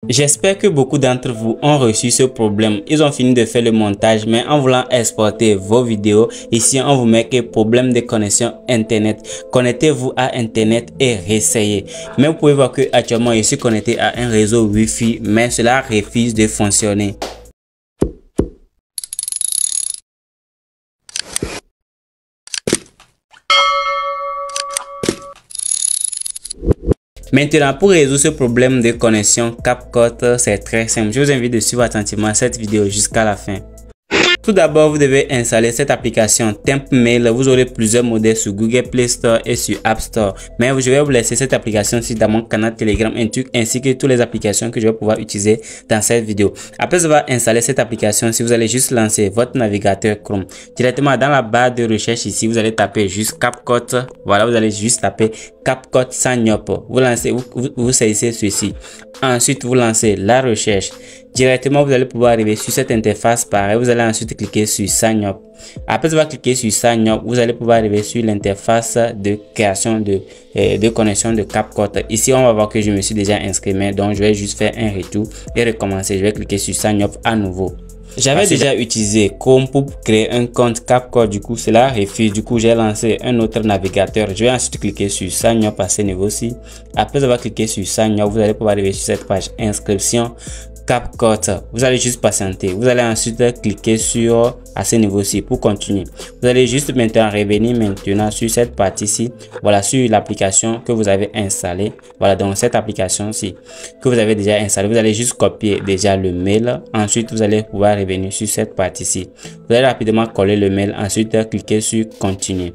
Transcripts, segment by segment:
J'espère que beaucoup d'entre vous ont reçu ce problème. Ils ont fini de faire le montage, mais en voulant exporter vos vidéos, ici on vous met que problème de connexion internet. Connectez-vous à internet et réessayez. Mais vous pouvez voir que actuellement je suis connecté à un réseau Wi-Fi, mais cela refuse de fonctionner. Maintenant, pour résoudre ce problème de connexion CapCut, c'est très simple. Je vous invite de suivre attentivement cette vidéo jusqu'à la fin. Tout d'abord, vous devez installer cette application TempMail. Vous aurez plusieurs modèles sur Google Play Store et sur App Store. Mais je vais vous laisser cette application-ci dans mon canal Telegram ainsi que toutes les applications que je vais pouvoir utiliser dans cette vidéo. Après avoir installé cette application, si vous allez juste lancer votre navigateur Chrome, directement dans la barre de recherche ici, vous allez taper juste CapCut. Voilà, vous allez juste taper CapCut Sign Up. Vous lancez, vous saisissez ceci. Ensuite, vous lancez la recherche. Directement, vous allez pouvoir arriver sur cette interface. Pareil, vous allez ensuite cliquer sur Sign Up. Après avoir cliqué sur Sign Up, vous allez pouvoir arriver sur l'interface de création de connexion de CapCut. Ici, on va voir que je me suis déjà inscrit, mais donc je vais juste faire un retour et recommencer. Je vais cliquer sur Sign Up à nouveau. J'avais déjà utilisé Chrome pour créer un compte CapCut, du coup cela refuse, du coup j'ai lancé un autre navigateur. Je vais ensuite cliquer sur Sign Up à ce niveau-ci. Après avoir cliqué sur Sign Up, vous allez pouvoir arriver sur cette page inscription CapCut. Vous allez juste patienter. Vous allez ensuite cliquer sur à ce niveau-ci pour continuer. Vous allez juste maintenant revenir maintenant sur cette partie-ci. Voilà, sur l'application que vous avez installée. Voilà, donc cette application-ci que vous avez déjà installée. Vous allez juste copier déjà le mail. Ensuite, vous allez pouvoir revenir sur cette partie-ci. Vous allez rapidement coller le mail. Ensuite, cliquer sur continuer.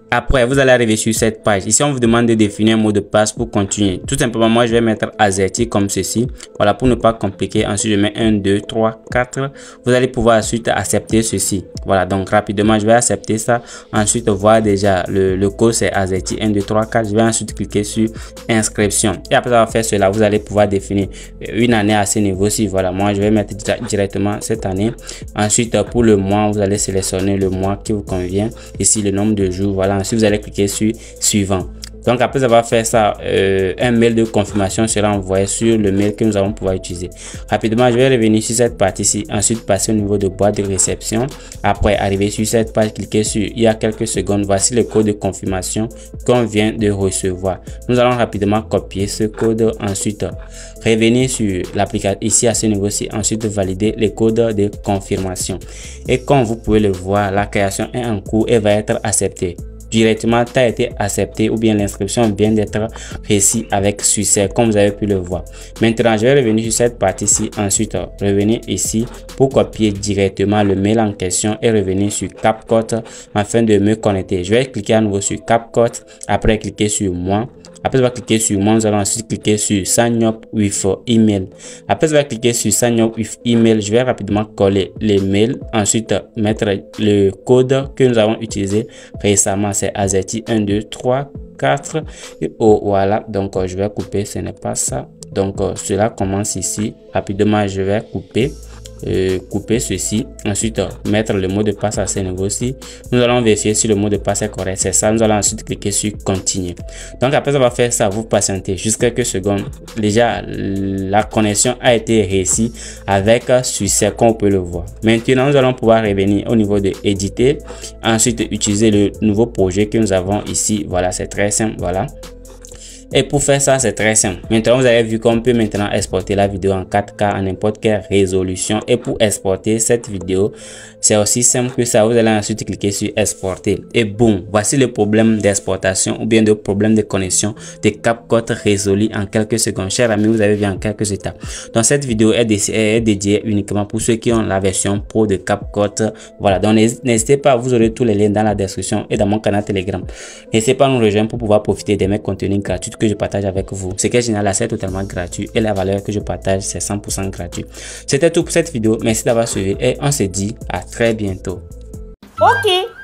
Après, vous allez arriver sur cette page. Ici, on vous demande de définir un mot de passe pour continuer. Tout simplement, moi, je vais mettre AZERTY comme ceci. Voilà, pour ne pas compliquer. Ensuite, je mets 1, 2, 3, 4. Vous allez pouvoir ensuite accepter ceci. Voilà, donc rapidement, je vais accepter ça. Ensuite, voir déjà le code, c'est AZERTY 1, 2, 3, 4. Je vais ensuite cliquer sur inscription. Et après avoir fait cela, vous allez pouvoir définir une année à ce niveau-ci. Voilà, moi, je vais mettre directement cette année. Ensuite, pour le mois, vous allez sélectionner le mois qui vous convient. Ici, le nombre de jours. Voilà. Ensuite, vous allez cliquer sur suivant. Donc, après avoir fait ça, un mail de confirmation sera envoyé sur le mail que nous allons pouvoir utiliser. Rapidement, je vais revenir sur cette partie-ci. Ensuite, passer au niveau de boîte de réception. Après, arriver sur cette page, cliquer sur il y a quelques secondes. Voici le code de confirmation qu'on vient de recevoir. Nous allons rapidement copier ce code. Ensuite, revenir sur l'application ici à ce niveau-ci. Ensuite, valider les codes de confirmation. Et comme vous pouvez le voir, la création est en cours et va être acceptée. Directement, tu as été accepté ou bien l'inscription vient d'être réussie avec succès comme vous avez pu le voir. Maintenant, je vais revenir sur cette partie-ci. Ensuite, revenir ici pour copier directement le mail en question et revenir sur CapCut afin de me connecter. Je vais cliquer à nouveau sur CapCut. Après, cliquer sur moi. Après avoir cliqué sur moi, nous allons ensuite cliquer sur Sign Up with Email. Après avoir cliqué sur Sign Up with Email, je vais rapidement coller les mails. Ensuite, mettre le code que nous avons utilisé récemment, c'est AZERTY 1, 2, 3, 4. Et voilà, donc je vais couper, ce n'est pas ça. Donc cela commence ici. Rapidement, je vais couper ceci, ensuite mettre le mot de passe à ce niveau-ci. Nous allons vérifier si le mot de passe est correct, c'est ça. Nous allons ensuite cliquer sur continuer. Donc après avoir fait ça, vous patientez juste quelques secondes. Déjà la connexion a été réussie avec succès comme on peut le voir. Maintenant nous allons pouvoir revenir au niveau de éditer, ensuite utiliser le nouveau projet que nous avons ici. Voilà, c'est très simple. Voilà. Et pour faire ça, c'est très simple. Maintenant, vous avez vu qu'on peut maintenant exporter la vidéo en 4K à n'importe quelle résolution. Et pour exporter cette vidéo, c'est aussi simple que ça. Vous allez ensuite cliquer sur exporter. Et boum, voici le problème d'exportation ou bien le problème de connexion de CapCut résolu en quelques secondes. Chers amis, vous avez vu en quelques étapes. Donc, cette vidéo est dédiée uniquement pour ceux qui ont la version pro de CapCut. Voilà, donc n'hésitez pas, vous aurez tous les liens dans la description et dans mon canal Telegram. N'hésitez pas à nous rejoindre pour pouvoir profiter de mes contenus gratuits que je partage avec vous. Ce qui est général, c'est totalement gratuit et la valeur que je partage, c'est 100% gratuit. C'était tout pour cette vidéo. Merci d'avoir suivi et on se dit à très bientôt. Ok.